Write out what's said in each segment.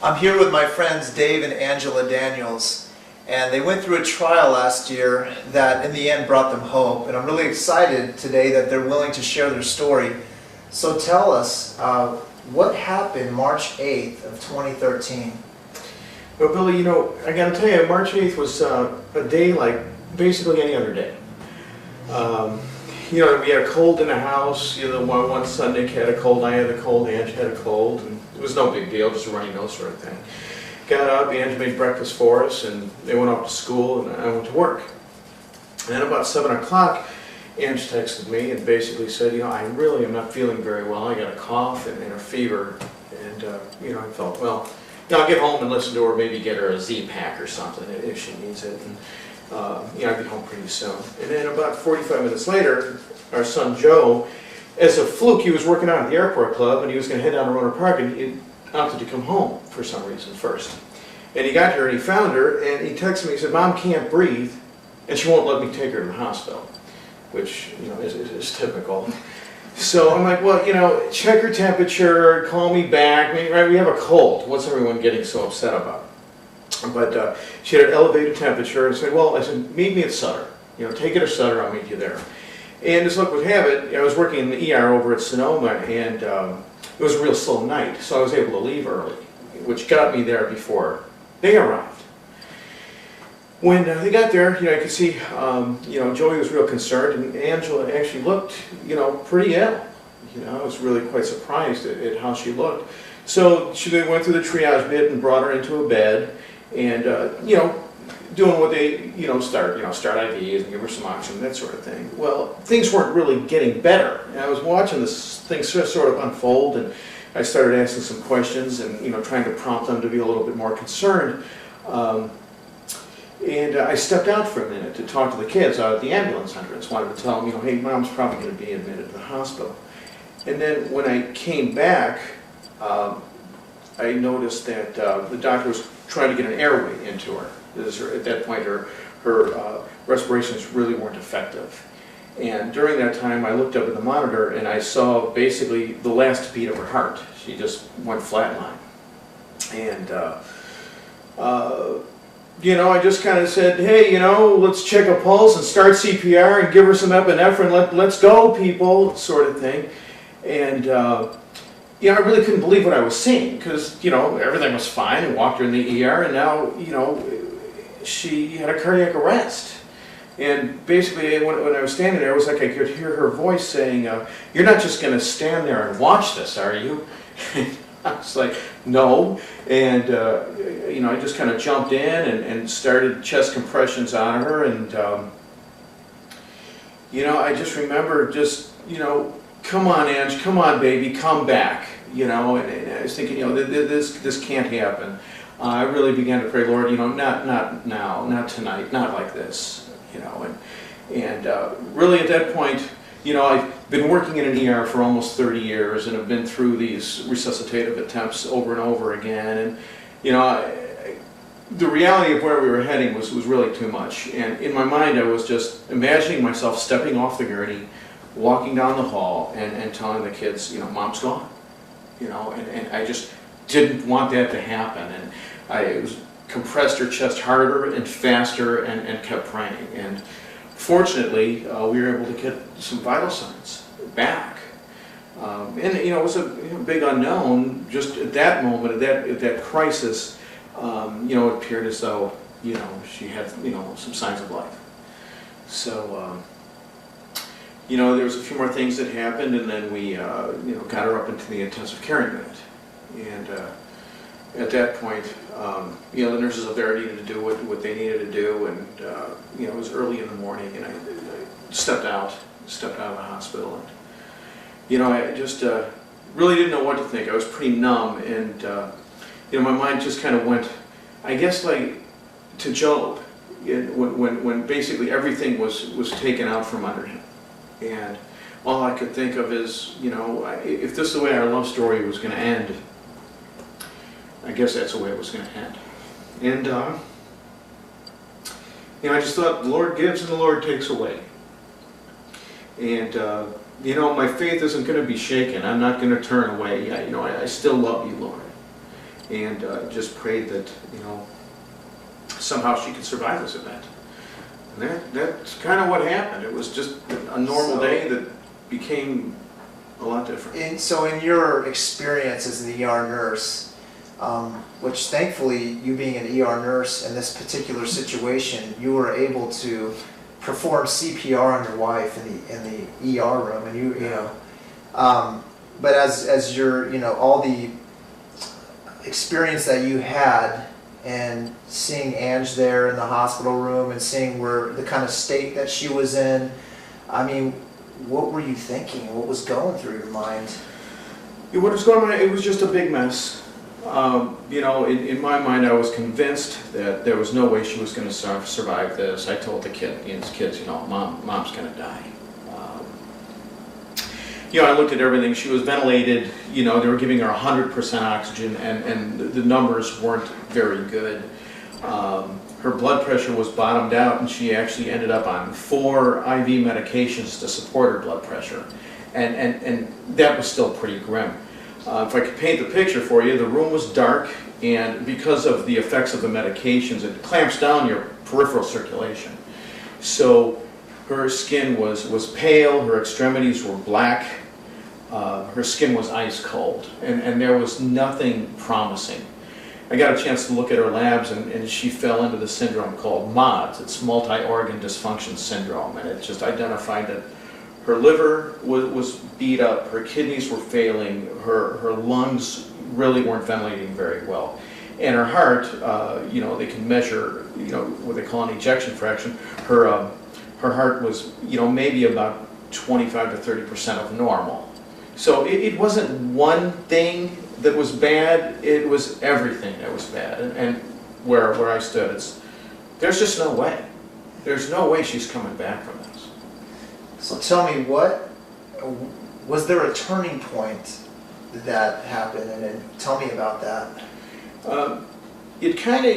I'm here with my friends Dave and Angela Daniels, and they went through a trial last year that in the end brought them hope, and I'm really excited today that they're willing to share their story. So tell us, what happened March 8th of 2013? Well, Billy, I got to tell you, March 8th was a day like basically any other day. We had a cold in the house. One son Nick had a cold, I had a cold, Ange had a cold, and it was no big deal, just a runny nose sort of thing. Got up, Ange made breakfast for us, and they went off to school, and I went to work. And then about 7 o'clock, Ange texted me and basically said, I really am not feeling very well. I got a cough and a fever, and I thought, well, I'll get home and listen to her, maybe get her a Z-Pack or something if she needs it. And, I'd be home pretty soon. And then about 45 minutes later, our son Joe, as a fluke, he was working out at the airport club, and he was going to head down to Rohnert Park, and he opted to come home for some reason first. And he got here and he found her, and he texted me, he said, "Mom can't breathe, and she won't let me take her to the hospital," which, is typical. So I'm like, well, check her temperature, call me back. I mean, right, we have a cold. What's everyone getting so upset about? But she had an elevated temperature, and said, I said, meet me at Sutter. Take it to Sutter, I'll meet you there. And as luck would have it, I was working in the ER over at Sonoma, and it was a real slow night, so I was able to leave early, which got me there before they arrived. When they got there, I could see, Joey was real concerned, and Angela actually looked, pretty ill. I was really quite surprised at how she looked. So they went through the triage bit and brought her into a bed, and doing what they start IVs and give her some oxygen, that sort of thing. Well, things weren't really getting better, and I was watching this thing sort of unfold, and I started asking some questions and trying to prompt them to be a little bit more concerned. And I stepped out for a minute to talk to the kids out at the ambulance entrance. Wanted to tell them, hey, Mom's probably going to be admitted to the hospital. And then when I came back, I noticed that the doctor was trying to get an airway into her. At that point, her respirations really weren't effective. And during that time, I looked up at the monitor and I saw basically the last beat of her heart. She just went flatline. And I just kind of said, hey, let's check a pulse and start CPR and give her some epinephrine. Let's go, people, sort of thing. And I really couldn't believe what I was seeing because, everything was fine. I walked her in the ER, and now, she had a cardiac arrest. And basically, when I was standing there, it was like I could hear her voice saying, "You're not just going to stand there and watch this, are you?" I was like, "No." And, I just kind of jumped in and started chest compressions on her. And, I just remember come on, Ange, come on, baby, come back. And I was thinking, this can't happen. I really began to pray, Lord, not now, not tonight, not like this, And really at that point, I've been working in an ER for almost 30 years and have been through these resuscitative attempts over and over again. And, the reality of where we were heading was really too much. And in my mind, I was just imagining myself stepping off the gurney, walking down the hall, and telling the kids, Mom's gone. And I just didn't want that to happen. And I compressed her chest harder and faster and kept praying. And fortunately, we were able to get some vital signs back. And it was a big unknown. Just at that moment, at that crisis, it appeared as though she had some signs of life. So there was a few more things that happened, and then we got her up into the intensive care unit. And at that point, the nurses up there needed to do what they needed to do, and it was early in the morning, and I stepped out of the hospital, and I just really didn't know what to think. I was pretty numb, and my mind just kind of went, I guess, like to Job, when basically everything was taken out from under him, and all I could think of is, if this is the way our love story was going to end, I guess that's the way it was going to end. And, I just thought, the Lord gives and the Lord takes away. And, my faith isn't going to be shaken. I'm not going to turn away. I still love you, Lord. and just prayed that, you know, somehow she could survive this event. And that's kind of what happened. It was just a normal day that became a lot different. So in your experience as an ER nurse, which thankfully you being an ER nurse in this particular situation, you were able to perform CPR on your wife in the ER room, and you know, but as your, you know, all the experience that you had and seeing Ange there in the hospital room and seeing where the kind of state that she was in, I mean, what were you thinking? What was going through your mind? What was going on? It was just a big mess. You know, in my mind, I was convinced that there was no way she was going to survive this. I told the kids, you know, mom's going to die. You know, I looked at everything. She was ventilated. You know, they were giving her 100% oxygen, and the numbers weren't very good. Her blood pressure was bottomed out, and she actually ended up on 4 IV medications to support her blood pressure. And that was still pretty grim. If I could paint the picture for you, the room was dark, and because of the effects of the medications, it clamps down your peripheral circulation. So her skin was pale, her extremities were black, her skin was ice cold, and there was nothing promising. I got a chance to look at her labs, and she fell into the syndrome called MODS. It's multi-organ dysfunction syndrome, and it just identified that her liver was beat up, her kidneys were failing, her lungs really weren't ventilating very well. And her heart, you know, they can measure, you know, what they call an ejection fraction. Her heart was, you know, maybe about 25 to 30% of normal. So it wasn't one thing that was bad, it was everything that was bad. And where I stood, there's just no way. There's no way she's coming back from this. So tell me, was there a turning point that happened, and then tell me about that. It kind of,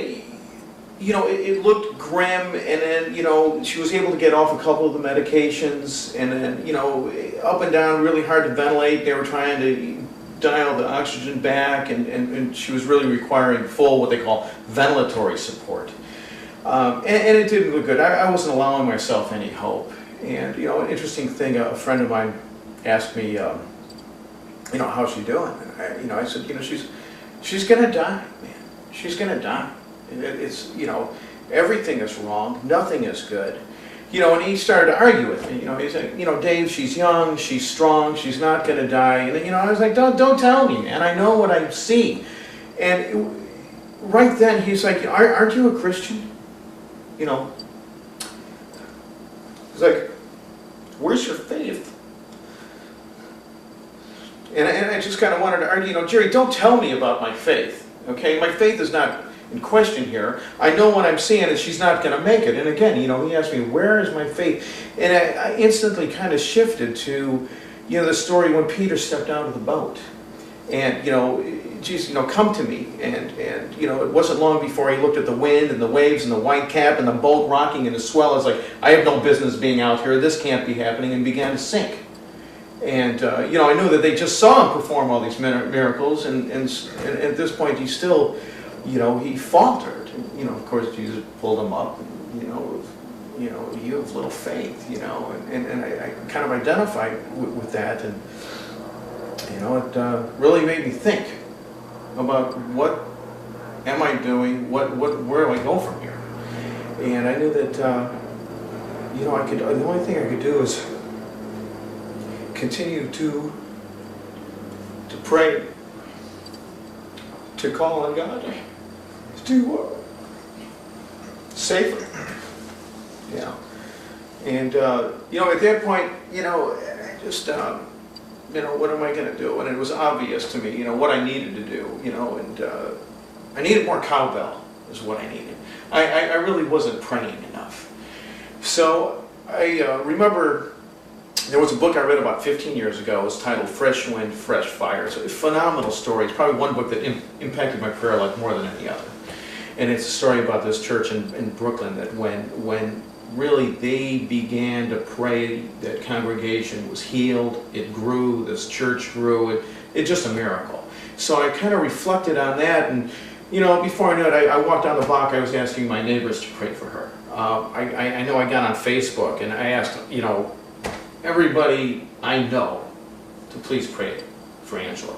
you know, it looked grim, and then, you know, she was able to get off a couple of the medications, and then, you know, up and down, really hard to ventilate. They were trying to dial the oxygen back, and she was really requiring full, what they call, ventilatory support. And it didn't look good. I wasn't allowing myself any hope. And, you know, an interesting thing, a friend of mine asked me, you know, how's she doing? And I said, you know, she's going to die, man. She's going to die. It's, you know, everything is wrong. Nothing is good. You know, and he started to argue with me. You know, he said, you know, Dave, she's young, she's strong, she's not going to die. And, you know, I was like, don't tell me, man. I know what I see. And right then, he's like, aren't you a Christian? You know, he's like, where's your faith? And I just kind of wanted to argue, you know, Jerry, don't tell me about my faith, okay? My faith is not in question here. I know what I'm seeing, and she's not going to make it. And again, you know, he asked me, where is my faith? And I instantly kind of shifted to, you know, the story when Peter stepped out of the boat. And, you know, Jesus, you know, come to me. And you know, it wasn't long before he looked at the wind and the waves and the white cap and the boat rocking and the swell. It's like, I have no business being out here. This can't be happening, and began to sink. And, you know, I knew that they just saw him perform all these miracles, and at this point he still, you know, he faltered. And, you know, of course, Jesus pulled him up, and, you know, you have little faith, you know, and I kind of identified with that, and, you know, it really made me think about what am I doing, where do I go from here? And I knew that, you know, the only thing I could do is continue to pray, to call on God, to save her. You know, and you know, at that point, you know, I just you know, what am I going to do? And it was obvious to me, you know, what I needed to do. You know, and I needed more cowbell is what I needed. I really wasn't praying enough. So I remember. There was a book I read about 15 years ago. It was titled Fresh Wind, Fresh Fire. It's a phenomenal story. It's probably one book that impacted my prayer life more than any other. And it's a story about this church in Brooklyn that when really they began to pray, that congregation was healed, it grew, this church grew, it's just a miracle. So I kind of reflected on that, and before I knew it, I walked down the block. I was asking my neighbors to pray for her. I know I got on Facebook and I asked everybody I know to please pray for Angela.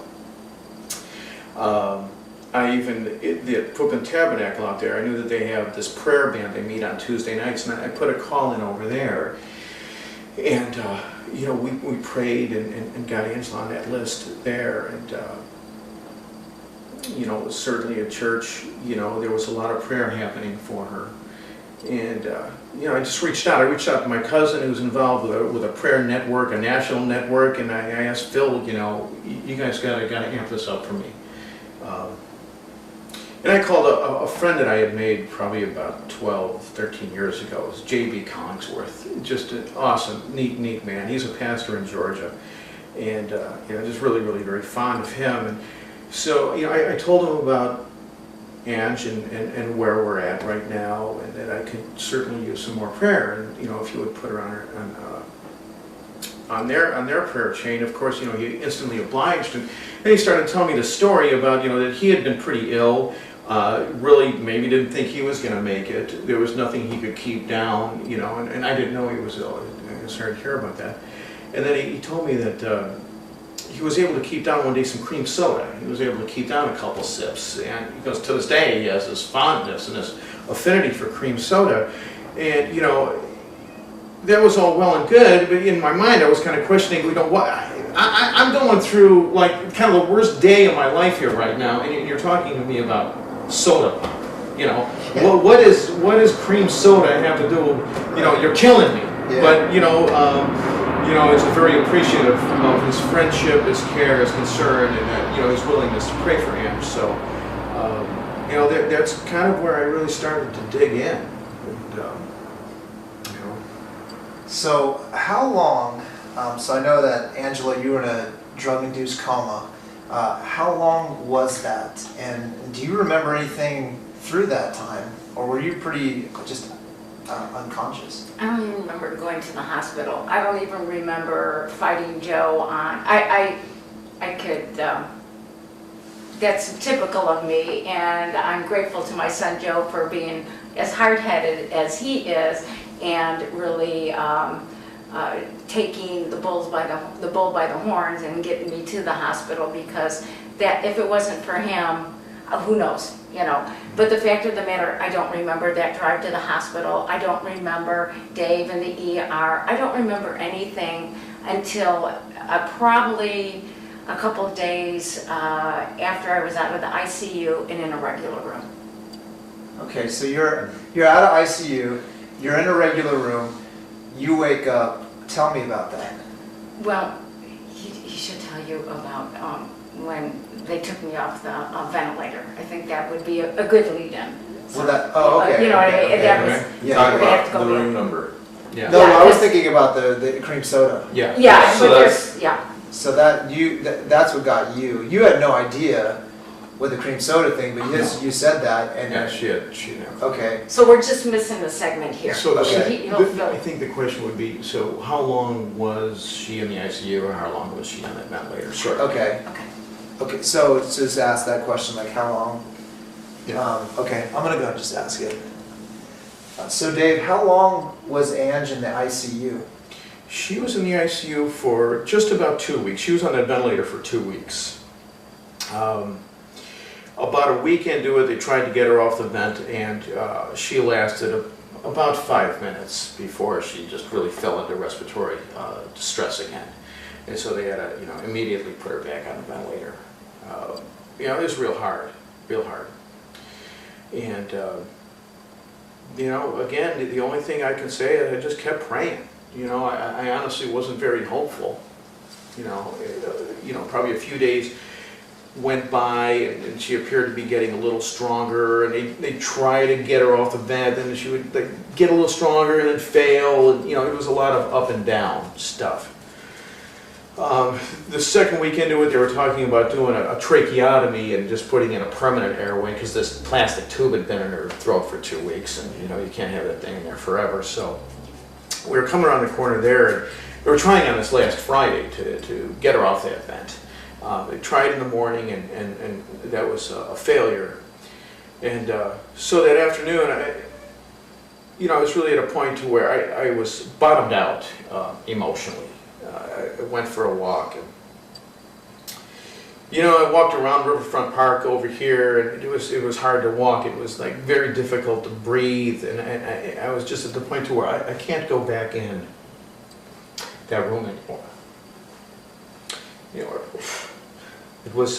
I even, the Brooklyn Tabernacle out there, I knew that they have this prayer band, they meet on Tuesday nights, and I put a call in over there. And, we prayed and got Angela on that list there. And, certainly at church, there was a lot of prayer happening for her. And, I just reached out. I reached out to my cousin who's involved with a prayer network, a national network, and I asked Phil, you guys gotta amp this up for me. And I called a friend that I had made probably about 12, 13 years ago. It was J.B. Collingsworth. Just an awesome, neat man. He's a pastor in Georgia. And, just really, really very fond of him. And so, I told him about Ange and where we're at right now, and that I could certainly use some more prayer. And, if you would put her on their prayer chain, of course, he instantly obliged. And then he started telling me the story about, that he had been pretty ill. Really maybe didn't think he was going to make it. There was nothing he could keep down, and I didn't know he was ill. I started to hear about that. And then he told me that he was able to keep down one day some cream soda. He was able to keep down a couple sips. And he goes, to this day, he has this fondness and this affinity for cream soda. And, that was all well and good, but in my mind I was kind of questioning, what? I'm going through like kind of the worst day of my life here right now, and you're talking to me about soda. What is cream soda have to do? You're killing me. Yeah. But it's very appreciative of his friendship, his care, his concern, and his willingness to pray for him. So that's kind of where I really started to dig in. And, So how long, so I know that Angela, you were in a drug-induced coma. How long was that? And do you remember anything through that time? Or were you pretty just unconscious? I don't even remember going to the hospital. I don't even remember fighting Joe on, I could, that's typical of me, and I'm grateful to my son Joe for being as hard-headed as he is, and really taking the bull by the horns and getting me to the hospital, because that if it wasn't for him, who knows, But the fact of the matter, I don't remember that drive to the hospital. I don't remember Dave in the ER. I don't remember anything until probably a couple of days after I was out of the ICU and in a regular room. Okay, so you're out of ICU. You're in a regular room, you wake up. Tell me about that. Well, he should tell you about when they took me off the ventilator. I think that would be a good lead-in. Well, okay. That was, Yeah. Talk we're gonna have about to the go room back. number. yeah. No, Yeah, I was this- thinking about the cream soda. Yeah. Yeah, So but that's- there's, yeah. So that's what got you. You had no idea with the cream soda thing, but you said that, and Yeah, she knew. okay. So we're just missing a segment here. So Okay. I think the question would be, so how long was she in the ICU, or how long was she on that ventilator? Sure. Okay. Okay. So just ask that question, like how long? Yeah. Okay. I'm gonna go and just ask it. So Dave, how long was Ange in the ICU? She was in the ICU for just about 2 weeks. She was on that ventilator for 2 weeks. About a week into it, they tried to get her off the vent, and she lasted about 5 minutes before she just really fell into respiratory distress again. And so they had to, immediately put her back on the ventilator. It was real hard. And, again, the only thing I can say is I just kept praying. I honestly wasn't very hopeful. Probably a few days went by, and she appeared to be getting a little stronger, and they tried to get her off the vent, and she would get a little stronger and then fail, and it was a lot of up and down stuff. The second week into it, they were talking about doing a tracheotomy and just putting in a permanent airway, because this plastic tube had been in her throat for 2 weeks, and you can't have that thing in there forever. So we were coming around the corner there, and we were trying on this last Friday to get her off that vent. They tried in the morning, and that was a failure. And so that afternoon, I was really at a point to where I was bottomed out emotionally. I went for a walk, and I walked around Riverfront Park over here, and it was hard to walk. It was like very difficult to breathe, and I was just at the point to where I can't go back in that room anymore. It was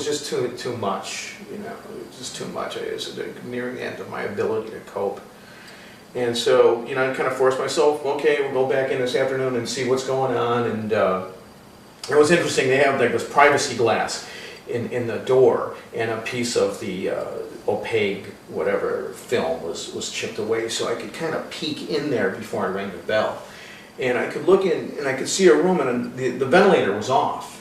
just too much. It was just too much. I was nearing the end of my ability to cope. And so, I kind of forced myself, okay, we'll go back in this afternoon and see what's going on. And it was interesting, they have like this privacy glass in the door, and a piece of the opaque, whatever, film was chipped away, so I could kind of peek in there before I rang the bell. And I could look in, and I could see a room, and the ventilator was off,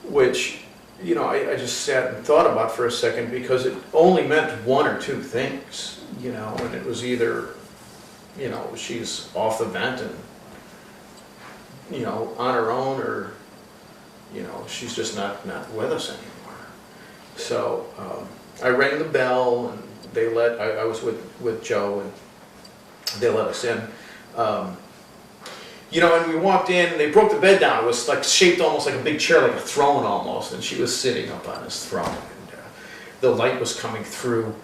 which, I just sat and thought about for a second, because it only meant one or two things. And it was either, she's off the vent and, on her own, or, she's just not with us anymore. So I rang the bell, and I was with Joe, and they let us in. And we walked in, and they broke the bed down. It was like shaped almost like a big chair, like a throne almost, and she was sitting up on this throne. And the light was coming through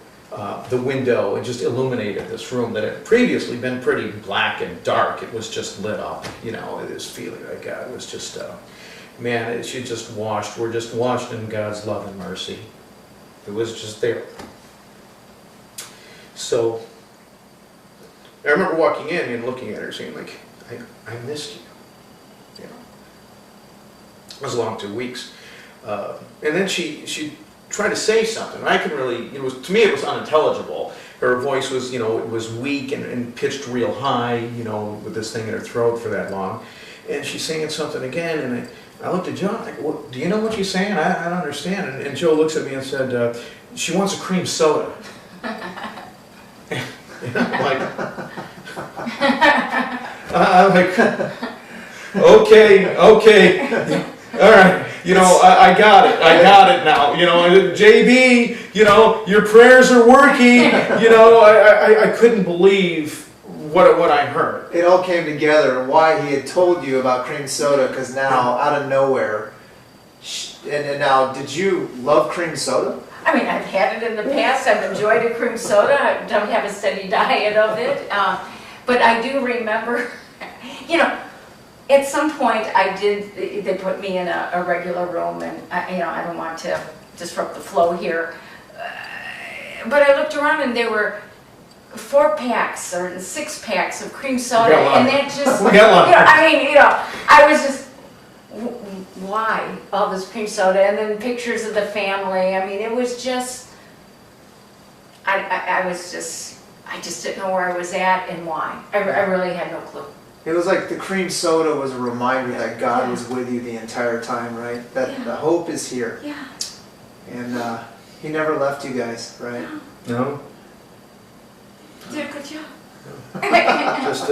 the window and just illuminated this room that had previously been pretty black and dark. It was just lit up, this feeling I got. It was just, we're just washed in God's love and mercy. It was just there. So I remember walking in and looking at her saying, like, I missed you. It was a long 2 weeks. And then she tried to say something. I could really, to me it was unintelligible. Her voice was, it was weak and pitched real high, with this thing in her throat for that long. And she's saying something again, and I looked at Joe, like, well, do you know what she's saying? I don't understand. And Joe looks at me and said, she wants a cream soda. And I'm like, okay, all right, I got it now, JB, your prayers are working, I couldn't believe what I heard. It all came together, and why he had told you about cream soda, because now, out of nowhere, and now, did you love cream soda? I mean, I've had it in the past. I've enjoyed a cream soda. I don't have a steady diet of it. But I do remember, at some point they put me in a regular room, and I don't want to disrupt the flow here. But I looked around, and there were 4 packs or 6 packs of cream soda, and that just, I was just, why all this cream soda? And then pictures of the family. I mean, it was just, I just didn't know where I was at and why. I really had no clue. It was like the cream soda was a reminder that God was with you the entire time, right? That the hope is here. Yeah. And He never left you guys, right? No. Did a good job. Just,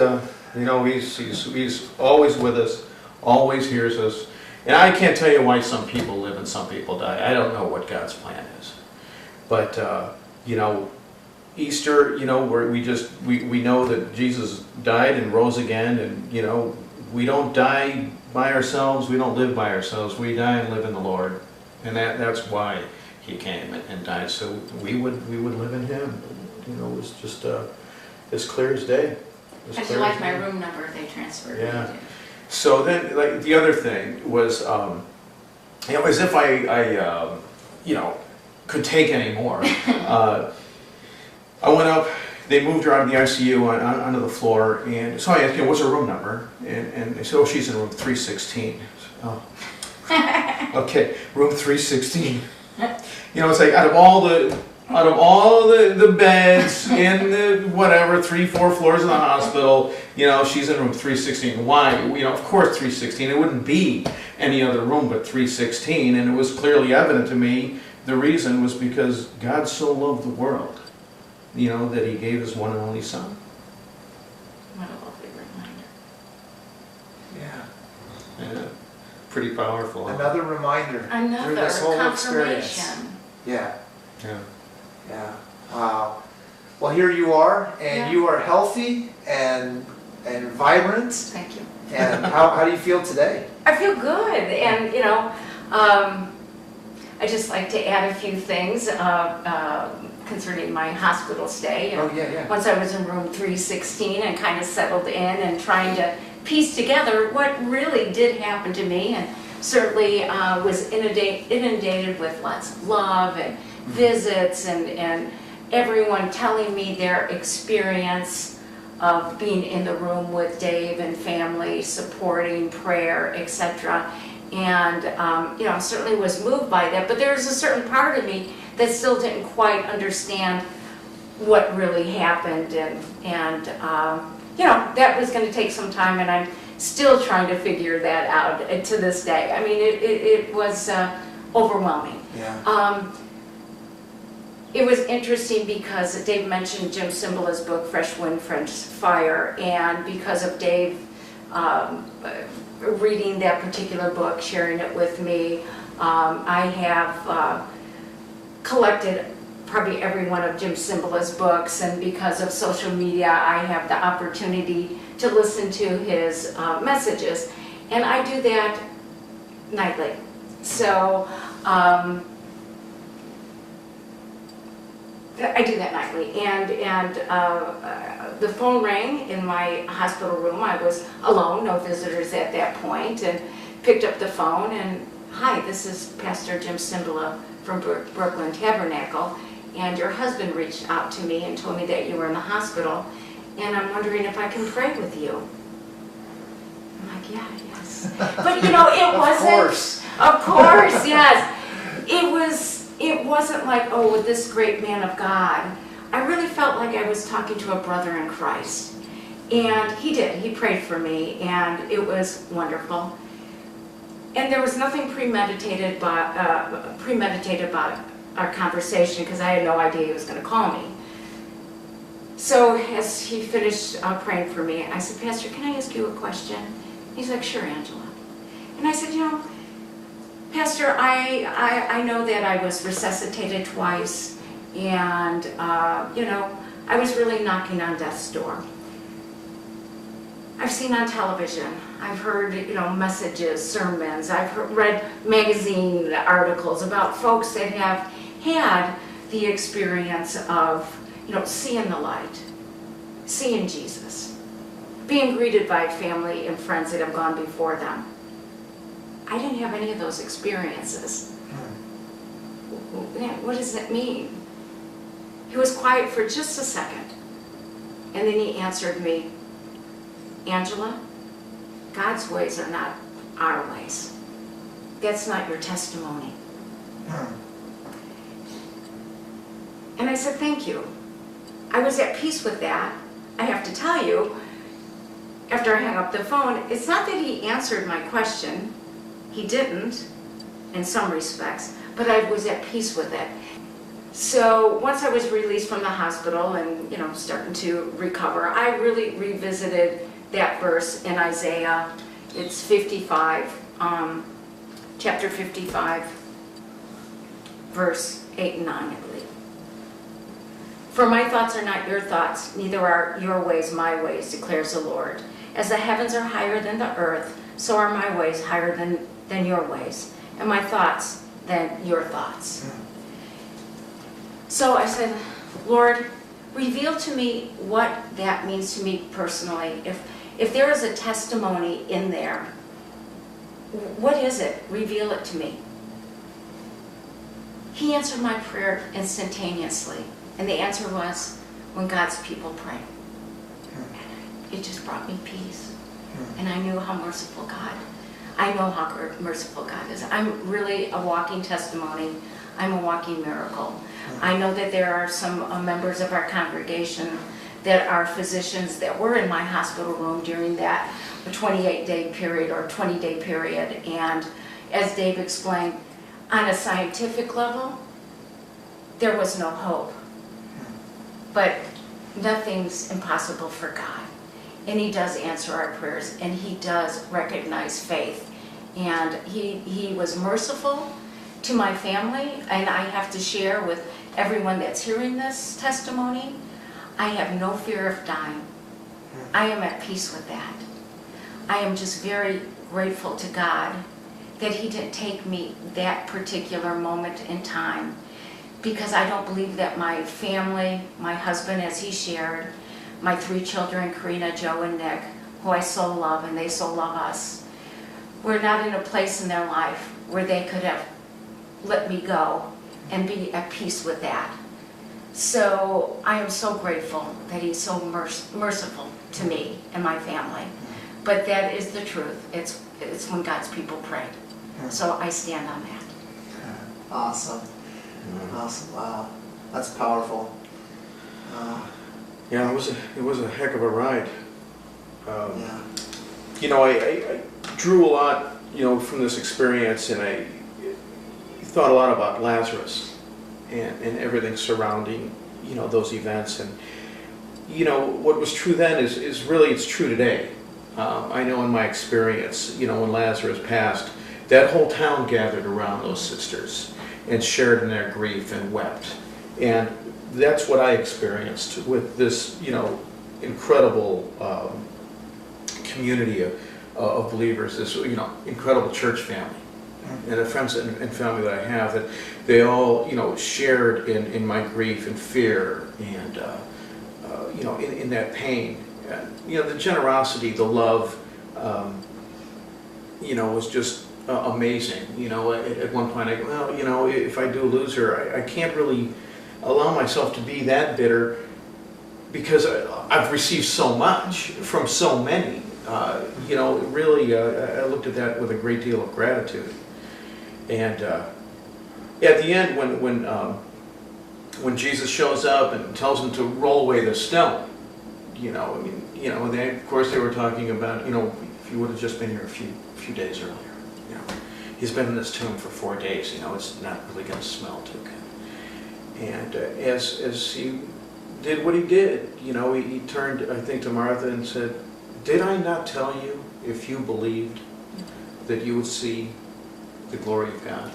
he's always with us, always hears us. And I can't tell you why some people live and some people die. I don't know what God's plan is. But, Easter, where we know that Jesus died and rose again, and, we don't die by ourselves, we don't live by ourselves, we die and live in the Lord. And that's why He came and died, so we would live in Him. It was just as clear as day. I just like my room number they transferred me Yeah. to. So then, like, the other thing was, as if I could take any more. I went up, they moved her out of the ICU onto the floor, and so I asked, what's her room number? And they said, oh, she's in room 316. Oh. Okay, room 316. It's like out of all the beds in the whatever 3-4 floors of the hospital, she's in room 316. Why? Of course 316. It wouldn't be any other room but 316, and it was clearly evident to me. The reason was because God so loved the world, that He gave His one and only Son. What a lovely reminder. Yeah. pretty powerful. Huh? Another reminder through Another this whole experience. confirmation. Yeah, Yeah. yeah. Wow. Well, here you are, and Yeah. you are healthy and vibrant. Thank you. And how do you feel today? I feel good, and I just like to add a few things concerning my hospital stay. Oh, yeah. Once I was in room 316 and kind of settled in and trying to piece together what really did happen to me, and certainly was inundated with lots of love and visits and everyone telling me their experience of being in the room with Dave and family, supporting prayer, etc. And certainly was moved by that, but there was a certain part of me that still didn't quite understand what really happened, and that was going to take some time, and I'm still trying to figure that out to this day. I mean, it was overwhelming. Yeah. It was interesting because Dave mentioned Jim Cymbala's book, Fresh Wind, Fresh Fire, and because of Dave reading that particular book, sharing it with me, I have collected probably every one of Jim Cymbala's books, and because of social media, I have the opportunity to listen to his messages, and I do that nightly. So I do that nightly, and the phone rang in my hospital room. I was alone, no visitors at that point, and picked up the phone, and hi, this is Pastor Jim Cymbala from Brooklyn Tabernacle, and your husband reached out to me and told me that you were in the hospital, and I'm wondering if I can pray with you. I'm like, yeah, yes. But it wasn't. Of course, yes. It wasn't like, oh, with this great man of God. I really felt like I was talking to a brother in Christ. And he did. He prayed for me, and it was wonderful. And there was nothing premeditated about our conversation, because I had no idea he was going to call me. So as he finished praying for me, I said, Pastor, can I ask you a question? He's like, sure, Angela. And I said, Pastor, I know that I was resuscitated twice, and, I was really knocking on death's door. I've seen on television, I've heard, messages, sermons, I've read magazine articles about folks that have had the experience of, seeing the light, seeing Jesus, being greeted by family and friends that have gone before them. I didn't have any of those experiences. What does that mean? He was quiet for just a second, and then he answered me, Angela, God's ways are not our ways. That's not your testimony. And I said, thank you. I was at peace with that. I have to tell you, after I hung up the phone, it's not that he answered my question. He didn't, in some respects, but I was at peace with it. So once I was released from the hospital and, starting to recover, I really revisited that verse in Isaiah. It's 55, chapter 55, verse 8 and 9, I believe. For my thoughts are not your thoughts, neither are your ways my ways, declares the Lord. As the heavens are higher than the earth, so are my ways higher than your ways, and my thoughts than your thoughts. So I said, Lord, reveal to me what that means to me personally. If there is a testimony in there, what is it? Reveal it to me. He answered my prayer instantaneously, and the answer was, when God's people pray. It just brought me peace, and I knew how merciful God. I know how merciful God is. I'm really a walking testimony. I'm a walking miracle. I know that there are some members of our congregation that are physicians that were in my hospital room during that 28-day period or 20-day period. And as Dave explained, on a scientific level, there was no hope. But nothing's impossible for God. And he does answer our prayers, and he does recognize faith. And he was merciful to my family, and I have to share with everyone that's hearing this testimony, I have no fear of dying. I am at peace with that. I am just very grateful to God that he didn't take me that particular moment in time, because I don't believe that my family, my husband as he shared, my 3 children, Karina, Joe, and Nick, who I so love and they so love us, were not in a place in their life where they could have let me go and be at peace with that. So I am so grateful that he's so merciful to me and my family. But that is the truth. It's when God's people prayed. So I stand on that. Awesome. Awesome. Wow. That's powerful. Yeah, it was a heck of a ride. Yeah. You know, I drew a lot, you know, from this experience, and I thought a lot about Lazarus and everything surrounding, you know, those events. And, you know, what was true then is really, it's true today. I know in my experience, you know, when Lazarus passed, that whole town gathered around those sisters and shared in their grief and wept. And that's what I experienced with this, you know, incredible community of believers, this, you know, incredible church family. And the friends and family that I have, that they all, you know, shared in my grief and fear and, you know, in that pain. You know, the generosity, the love, you know, was just amazing. You know, at one point I go, well, you know, if I do lose her, I can't really allow myself to be that bitter, because I've received so much from so many. You know, really, I looked at that with a great deal of gratitude. And at the end, when Jesus shows up and tells him to roll away the stone, you know, I mean, you know, they, of course they were talking about, you know, if you would have just been here a few days earlier, you know, he's been in this tomb for 4 days, you know, it's not really going to smell too good. And as he did what he did, you know, he turned, I think, to Martha and said, "Did I not tell you, if you believed, that you would see the glory of God?"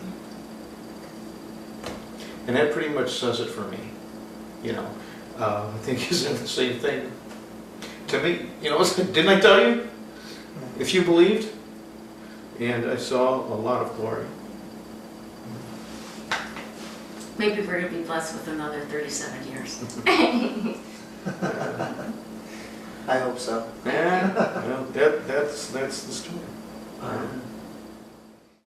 And that pretty much says it for me. You know, I think he's saying the same thing to me. You know, didn't I tell you? If you believed? And I saw a lot of glory. Maybe we're going to be blessed with another 37 years. I hope so. Yeah, well, that's the story.